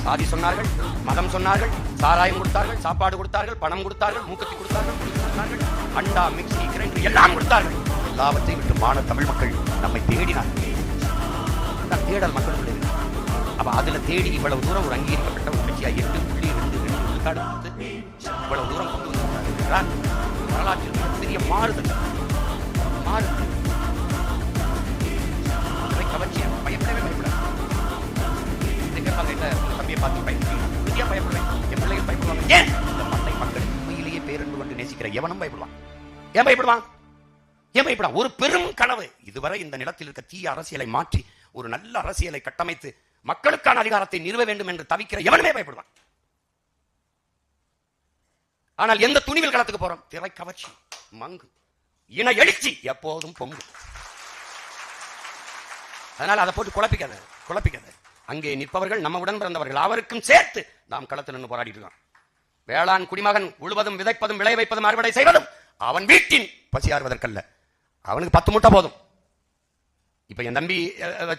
சாதி சொன்னார்கள், மதம் சொன்னார்கள், சாராயம் கொடுத்தார்கள், சாப்பாடு கொடுத்தார்கள், பணம் கொடுத்தார்கள், மூக்கத்தி கொடுத்தார்கள், அண்டா மிக்சி கிரைண்டர் எல்லாம் கொடுத்தார்கள். எல்லாவற்றையும் விட்டு மான தமிழ் மக்கள் நம்மை தேடினார்கள். தேடல் மக்களுடைய அப்ப அதுல தேடி இவ்வளவு தூரம் ஒரு அங்கீகரிக்கப்பட்ட ஒரு கட்சியா 8.2 விழுக்காடு கொடுத்து இவ்வளவு தூரம் கொண்டு வந்திருக்கிறார். வரலாற்றில் மிகப்பெரிய மாறுதல். கவர்ச்சியா பயப்படவே பயப்படாது. தம்பியை பார்த்து பயப்படுவேன், பயப்படுவேன், என் பிள்ளைகள் பயப்படுவாங்க. ஏன் இந்த மண்ணை மக்கள் உண்மையிலேயே பேரன்பு கொண்டு நேசிக்கிற எவனும் பயப்படுவான். ஏன் பயப்படுவான்? ஒரு பெரும் கனவு. இதுவரை இந்த நிலத்தில் இருக்க தீய அரசியலை மாற்றி ஒரு நல்ல அரசியலை கட்டமைத்து மக்களுக்கான அதிகாரத்தை நிறுவ வேண்டும் என்று தவிக்கிற எவனுமே பயப்படுவான். ஆனால் எந்த துணிவில் களத்துக்கு போறோம்? திரை கவர்ச்சி, மங்கு, இன எழுச்சி எப்போதும் பொங்கு. அதனால அதை போட்டு குழப்பிக்காத. அங்கே நிற்பவர்கள் நம்ம உடன் பிறந்தவர்கள், அவருக்கும் சேர்த்து நாம் களத்தில் நின்று போராடிட்டு இருக்கோம். வேளாண் குடிமகன் உழுவதும் விதைப்பதும் விளை வைப்பதும் அறுவடை செய்வதும் அவன் வீட்டின் பசியாறுவதற்கல்ல. அவனுக்கு 10 மூட்டை போதும். இப்ப என் தம்பி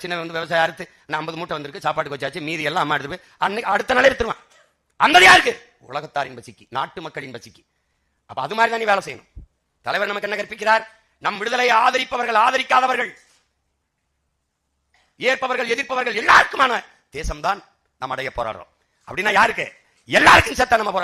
சின்ன விவசாயம் அறுத்து 50 மூட்டை வந்திருக்கு, சாப்பாட்டுக்கு வச்சாச்சு, மீதி எல்லாம் அம்மா எடுத்து போய் அன்னைக்கு அடுத்த நாளே எடுத்துருவான். அந்த யாருக்கு? உலகத்தாரின் பசிக்கு, நாட்டு மக்களின் பசிக்கு. அப்ப அது மாதிரி தான் வேலை செய்யணும். தலைவர் நமக்கு என்ன கற்பிக்கிறார்? நம் விடுதலை ஆதரிப்பவர்கள், ஆதரிக்காதவர்கள், ஏற்பவர்கள், எதிர்ப்பவர்கள் எல்லாருக்குமான தேசம்தான் நாம் அடைய போராடுறோம். அப்படின்னா யாருக்கு? எல்லாருக்கும் சேர்த்தா நம்ம